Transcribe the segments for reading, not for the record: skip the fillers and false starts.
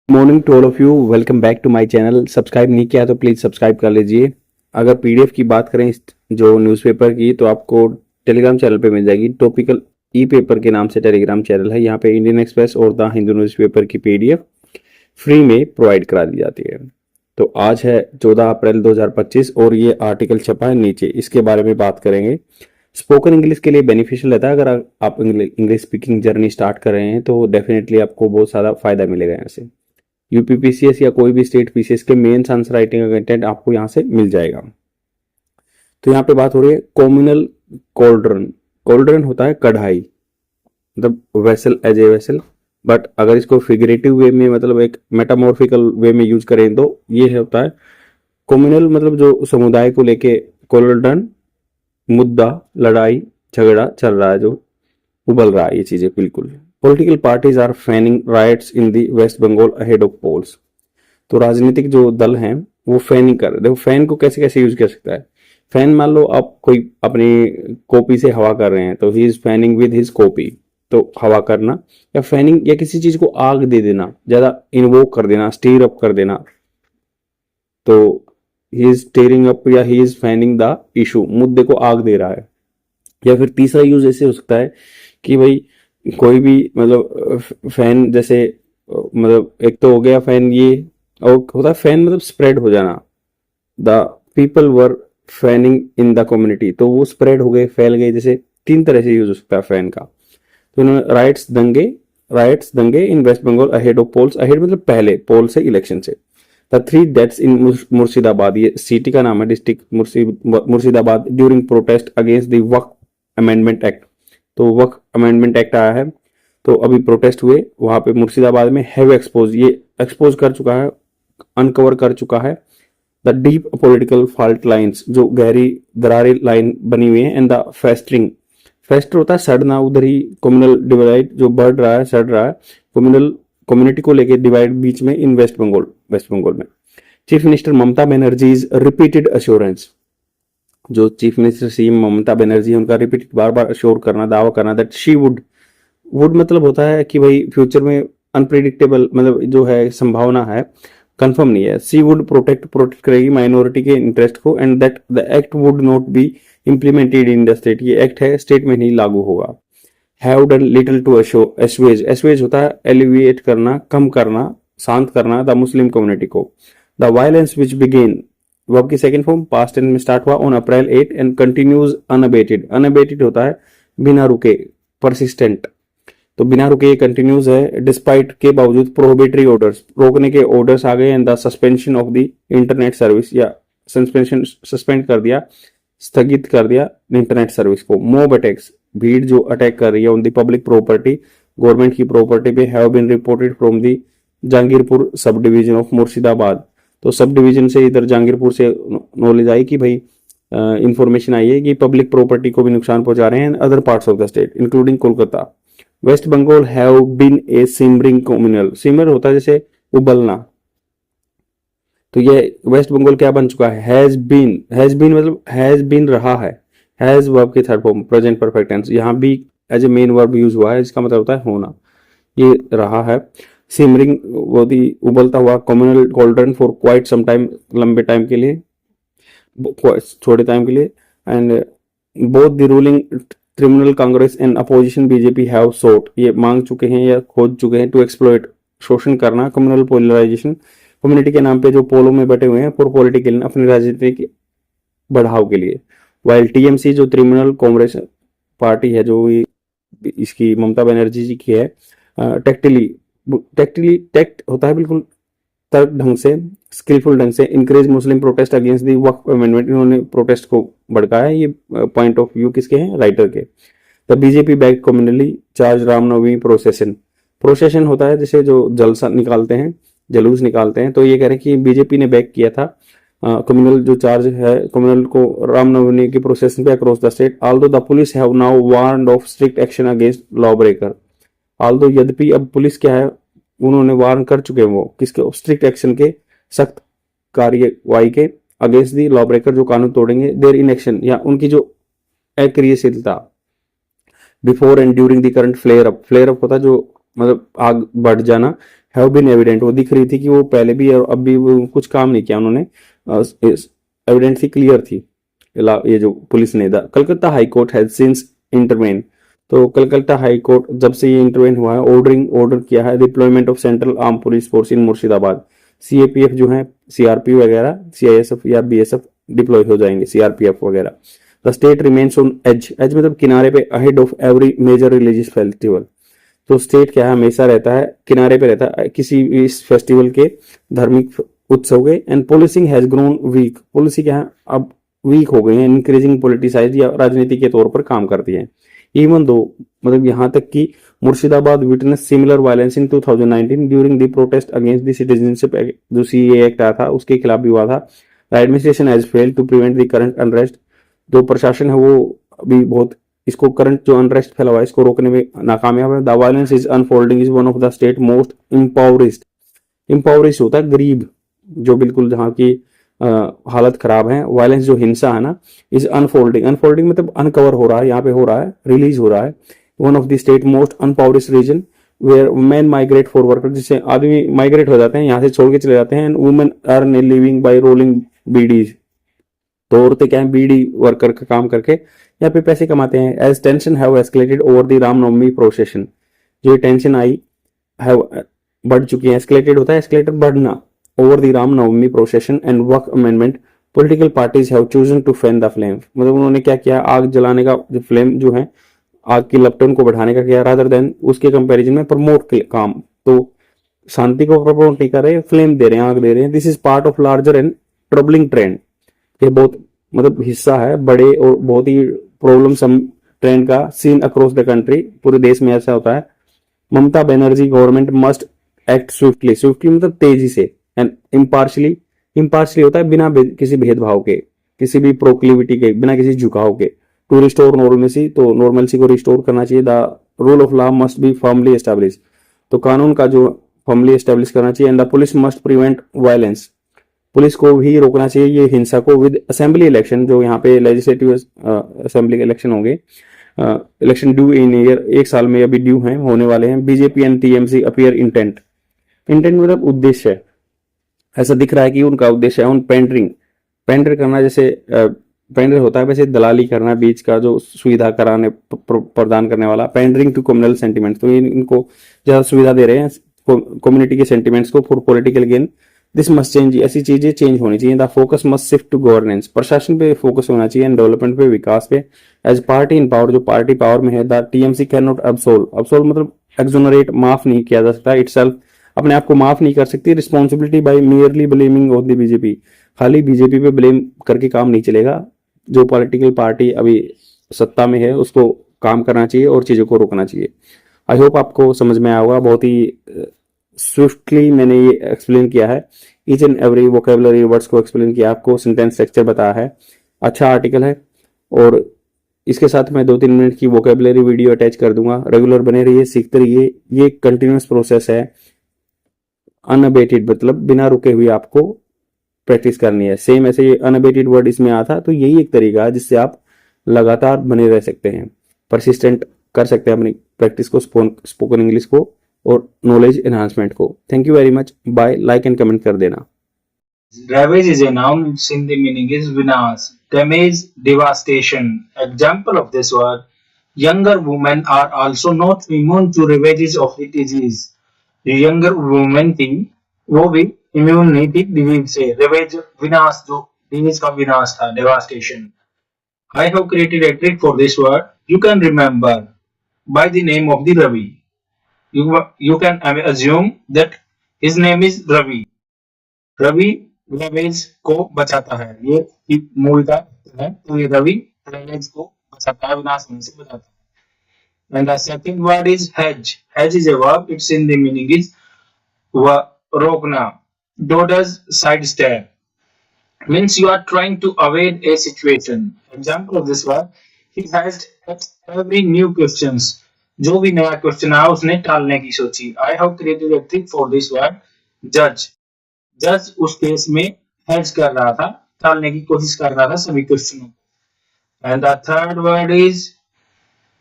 Morning to all of you, welcome back to my channel. Subscribe नहीं किया तो please subscribe कर लीजिए। अगर पीडीएफ की बात करें जो न्यूज़पेपर की, तो आपको टेलीग्राम चैनल पे मिल जाएगी। टॉपिकल ई पेपर के नाम से टेलीग्राम चैनल है। यहाँ पे इंडियन एक्सप्रेस और द हिंदू न्यूज़पेपर की पीडीएफ फ्री में प्रोवाइड करा दी जाती है। तो आज है 14 अप्रैल 2025 और ये आर्टिकल छपा है नीचे, इसके बारे में बात करेंगे। स्पोकन इंग्लिश के लिए बेनिफिशियल रहता है। अगर आप इंग्लिश स्पीकिंग जर्नी स्टार्ट कर रहे हैं तो डेफिनेटली आपको बहुत सारा फायदा मिलेगा यहाँ से। यूपीपीसीएस या कोई भी स्टेट पीसीएस के मेंस आंसर राइटिंग का कंटेंट आपको यहाँ से मिल जाएगा। तो यहाँ पे बात हो रही है कॉम्युनल कोल्ड्रन। कोल्ड्रन होता है कढ़ाई, मतलब vessel as a vessel. But अगर इसको फिगरेटिव वे में, मतलब एक मेटामॉर्फिकल वे में यूज करें तो ये होता है कॉम्युनल, मतलब जो समुदाय को लेके कोल्ड्रन, मुद्दा, लड़ाई झगड़ा चल रहा है, जो उबल रहा है, ये चीजें बिल्कुल। Political parties are fanning riots in the West Bengal ahead of polls. तो राजनीतिक जो दल हैं वो फैनिंग कर रहे। देखो फैन को कैसे कैसे यूज कर सकता है। फैन, मान लो आप कोई अपनी कॉपी से हवा कर रहे हैं तो he is fanning with his copy. तो हवा करना या फैनिंग, या किसी चीज को आग दे देना, ज्यादा इन्वोक कर देना, स्टीर अप कर देना, तो ही इज स्टीयरिंग अप या he is fanning the issue, मुद्दे को आग दे रहा है। या फिर तीसरा यूज ऐसे हो सकता है कि भाई कोई भी, मतलब फैन जैसे, मतलब एक तो हो गया फैन, ये और होता है फैन मतलब स्प्रेड हो जाना। The people were fanning in the community, तो वो स्प्रेड हो गए, फैल गए। जैसे तीन तरह से यूज हो सकता है फैन का। तो इन्होंने राइट्स दंगे in West Bengal ahead of polls. Ahead मतलब पहले, पोल से, इलेक्शन से। द 3 डेथ्स इन मुर्शिदाबाद, ये सिटी का नाम है, district Murshidabad, during protest against the Waqf amendment act. तो वक्फ अमेंडमेंट एक्ट आया है, तो अभी प्रोटेस्ट हुए वहां पे मुर्शिदाबाद में। हैव एक्सपोज, ये एक्सपोज कर चुका है, अनकवर कर चुका है the deep political fault lines, जो गहरी दरारें लाइन बनी हुई है। एंड द फेस्टरिंग, फेस्टर होता है सड़ना, उधर ही कम्युनल डिवाइड जो बढ़ रहा है, सड़ रहा है, कम्युनल कम्युनिटी को लेके डिवाइड बीच में इन वेस्ट बंगाल में। चीफ मिनिस्टर ममता बनर्जीज रिपीटेड अश्योरेंस, जो chief minister CM Mamata Banerjee, उनका रिपीटेड बार बार अश्योर करना, दावा करना दैट शी वुड मतलब होता है कि भाई फ्यूचर में अनप्रिडिक्टेबल, मतलब जो है संभावना है, कंफर्म नहीं है। सी वुड प्रोटेक्ट करेगी माइनॉरिटी के इंटरेस्ट को। And that the act would not be implemented in the state, ये एक्ट है स्टेट में नहीं लागू होगा। हैव डन लिटिल टू एसवेज, एसवेज होता है एलिविएट करना, कम करना, शांत करना द मुस्लिम कम्युनिटी को। The violence which begin, verb की सेकंड फॉर्म पास्ट टेंस में स्टार्ट हुआ on April 8 and continues unabated. Unabated होता है बिना रुके, परसिस्टेंट, तो बिना रुके ये कंटिन्यूज है। डिस्पाइट के बावजूद प्रोहिबिटरी ऑर्डर्स, रोकने के ऑर्डर्स आ गए। And the suspension of the internet service, या सस्पेंड कर दिया, स्थगित कर दिया इंटरनेट सर्विस को। मोब अटैक्स, भीड़ जो अटैक कर रही है on the public property, government की प्रॉपर्टी पे, have been reported from the Jahangirpur subdivision of Murshidabad. तो सब डिवीजन से इधर जहांगीरपुर से नॉलेज आई कि भाई इंफॉर्मेशन आई है कि पब्लिक प्रॉपर्टी को भी नुकसान पहुंचा रहे हैं other parts of the state including Kolkata. West Bengal have been a simmering communal, simmer होता है जैसे उबलना, तो ये वेस्ट बंगाल क्या बन चुका है, हैज बीन मतलब हैज बीन रहा है। हैज वर्ब की third form present perfect tense, यहाँ भी as a main verb use हुआ है, इसका मतलब होता है होना, ये रहा है। सिमरिंग वो दी उबलता हुआ, communal cauldron for quite some time, लंबे टाइम के लिए, छोटे टाइम के लिए। And both the ruling Trinamool Congress and opposition BJP have sought, ये मांग चुके हैं या खोज चुके हैं, टू एक्सप्लॉइट, शोषण करना, कम्युनल पोलराइजेशन, कम्युनिटी के नाम पे जो पोलों में बैठे हुए हैं, फॉर पॉलिटिकल, अपनी राजनीतिक बढ़ाव के लिए। वाइल टीएमसी जो तृणमूल कांग्रेस पार्टी है, जो इसकी ममता बनर्जी जी की है, टेक्ट होता है बिल्कुल तर्क ढंग से, स्किलफुल ढंग से, encourage Muslim protest against the Waqf amendment, इन्होंने प्रोटेस्ट को भड़काया। ये पॉइंट ऑफ व्यू किसके हैं, राइटर के। The BJP back communally charge Ramnavami procession होता है जैसे जो जलसा निकालते हैं, जलूस निकालते हैं, तो ये कह रहे हैं कि बीजेपी ने बैक किया था कम्युनल जो चार्ज है, कम्युनल को रामनवमी की प्रोसेशन पे across the state. Although the police have now warned of strict action against law breaker. Although यद्यपि, अब पुलिस क्या है, उन्होंने वार्न कर चुके हैं वो किसके, स्ट्रिक्ट एक्शन के, सख्त कार्यवाही के, अगेंस्ट दी लॉ ब्रेकर, जो कानून तोड़ेंगे, देयर इन एक्शन, या उनकी जो अक्रियशीलता, before and during the current flare up होता है जो मतलब आग बढ़ जाना हैव बीन एविडेंट, वो दिख रही थी कि वो पहले भी और अब भी वो कुछ काम नहीं किया उन्होंने, एविडेंट थी, क्लियर थी। ये जो पुलिस ने Calcutta high court has since intervene, तो कलकत्ता हाई कोर्ट जब से ये इंटरवेन हुआ है, ऑर्डर किया है deployment of central arm police force in Murshidabad. CAPF जो है, सीआरपी वगैरह, सीआईएसएफ या बीएसएफ डिप्लॉय हो जाएंगे, सीआरपीएफ वगैरह। The state remains on edge, edge मतलब किनारे पे, ahead of every major religious festival. तो स्टेट क्या है, हमेशा रहता है किनारे पे, रहता है किसी भी इस फेस्टिवल के, धार्मिक उत्सव के। And policing has grown weak, policy क्या है अब वीक हो गई है, इंक्रीजिंग पोलिटिसाइज या राजनीति के तौर पर काम करती है। इवन दो, मतलब यहाँ तक कि Murshidabad witness similar violence in 2019 during the protest against the citizenship, जो सीए एक्ट आया था उसके खिलाफ भी हुआ था। The administration has failed to prevent the current unrest, जो प्रशासन है वो अभी बहुत इसको, करंट जो अनरेस्ट फैला हुआ है इसको रोकने में नाकामयाब है। The violence is unfolding is one of the state most impoverished, impoverish होता है गरीब, जो बिल्कुल जहाँ की हालत खराब है। वायलेंस जो हिंसा है ना, इज अनफोल्डिंग, अनफोल्डिंग मतलब अनकवर हो रहा है, यहाँ पे हो रहा है, रिलीज हो रहा है। One of the state most impoverished region where man migrate for worker, जिससे आदमी माइग्रेट हो जाते हैं, यहाँ से छोड़ के चले जाते हैं। And women earn a living by rolling bidis, तो औरतें क्या है, बीडी वर्कर का काम करके यहाँ पे पैसे कमाते हैं। As tension have escalated over the Ramnavami procession, जो टेंशन आई हैव बढ़ चुकी है, एस्केलेटेड होता है, एस्केलेटेड बढ़ना, over the Ramnavami procession and वर्क amendment, political parties have chosen to fan the flame, मतलब उन्होंने क्या किया, आग जलाने का जो फ्लेम जो है, आग की लपटन को बढ़ाने का किया, रादर देन उसके कंपैरिजन में प्रमोट काम, तो शांति को प्रमोट नहीं कर रहे, फ्लेम दे रहे हैं, आग दे रहे हैं। This is part of larger and troubling trend, ये बहुत मतलब हिस्सा है बड़े और बहुत ही प्रॉब्लम सम ट्रेंड का, सीन अक्रॉस द कंट्री, पूरे देश में ऐसा होता है। Mamata Banerjee government must act swiftly, swiftly मतलब तेजी से, एंड इम्पार्शली, इम्पार्शली होता है बिना किसी भेदभाव के, किसी भी प्रोक्लिविटी के, बिना किसी झुकाव के, टू रिस्टोर नॉर्मेसी, तो नॉर्मलसी को रिस्टोर करना चाहिए। The rule of law must be firmly establish, तो कानून का जो फर्मली एस्टेब्लिश करना चाहिए। And the police must prevent violence, police को भी रोकना चाहिए ये हिंसा को, विद असेंबली इलेक्शन, जो यहाँ पे लेजिस्लेटिव असेंबली के इलेक्शन होंगे, इलेक्शन ड्यू इन ईयर, एक साल में अभी ड्यू हैं, होने वाले हैं। BJP and TMC appear intent, intent मतलब उद्देश्य है, ऐसा दिख रहा है कि उनका उद्देश्य है उन पेंडरिंग, पेंडर करना, जैसे पेंडर होता है वैसे दलाली करना, बीच का जो सुविधा कराने प्रदान करने वाला, पेंडरिंग टू कम्युनल सेंटिमेंट, तो इनको ज्यादा सुविधा दे रहे हैं कम्युनिटी के सेंटिमेंट्स को for political gain. This must change, ऐसी चीजें चेंज होनी चाहिए। The focus must shift to governance, प्रशासन पे फोकस होना चाहिए, एंड डेवलपमेंट पे, विकास पे। एज पार्टी इन पावर, जो पार्टी पावर में है, द टीएमसी कैन नॉट अब्सोल्व, अब्सोल्व मतलब एक्सोनरेट, माफ नहीं किया जा सकता, इटसेल्फ अपने आप को माफ नहीं कर सकती, responsibility by merely blaming of the BJP, खाली बीजेपी पे ब्लेम करके काम नहीं चलेगा। जो पॉलिटिकल पार्टी अभी सत्ता में है उसको काम करना चाहिए और चीजों को रोकना चाहिए। आई होप आपको समझ में आया होगा, बहुत ही स्विफ्टली मैंने ये एक्सप्लेन किया है, each and every vocabulary words को एक्सप्लेन किया, आपको सेंटेंस स्ट्रक्चर बताया है। अच्छा आर्टिकल है, और इसके साथ मैं 2-3 मिनट की वोकेबलरी वीडियो अटैच कर दूंगा। रेगुलर बने रहिए, सीखते रहिए, ये कंटिन्यूस प्रोसेस है, अनअबेटेड मतलब बिना रुके हुए आपको प्रैक्टिस करनी है। सेम ऐसे ये अनअबेटेड वर्ड इसमें आता, तो यही एक तरीका है जिससे आप लगातार बने रह सकते हैं, परसिस्टेंट कर सकते हैं अपनी प्रैक्टिस को, स्पोकन इंग्लिश को और नॉलेज एनहांसमेंट को। Thank you very much, bye, like and comment कर देना। Ravage is a noun, its Hindi meaning is vinash, damage, devastation. Example of this word: younger women are also not immune to ravages of the disease. जो younger women थी वो भी immune नहीं थी disease से। ravage विनाश, जो disease का विनाश था, devastation. I have created a trick for this word. You can remember by the name of the Ravi. You can assume that his name is Ravi. Ravi ravage को बचाता है, ये मूवी का है, तो ये रवि रेवेज को बचाता है, विनाश होने से बचाता है। And the second word is hedge, hedge is a verb, it's in the meaning is रोकना, do dodge side step, means you are trying to avoid a situation. Example of this word: he has every new questions, जो भी नया question आया उसने टालने की सोची। I have created a trick for this word, judge. जज उस case में हेज कर रहा था, टालने की कोशिश कर रहा था सभी क्वेश्चनों को। And the third word is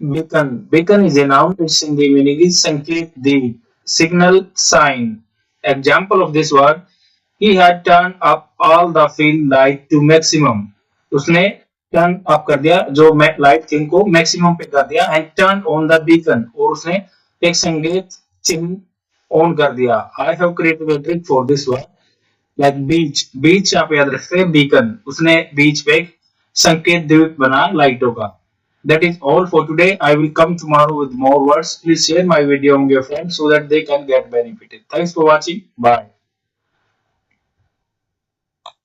Beacon. Beacon is a noun. Its Hindi meaning is Sanket Deep, signal, sign. Example of this word: he had turned up all the field light to maximum. उसने turn up कर दिया, जो light thing को maximum पे कर दिया, and turn on the beacon, और उसने एक संकेत चिन्ह ऑन कर दिया. I have created a trick for this one, like beach. Beach आप याद रखते हैं, बीकन, उसने बीच पे एक संकेत द्वीप बना लाइटों का. That is all for today. I will come tomorrow with more words. Please share my video among your friends so that they can get benefited. Thanks for watching. Bye.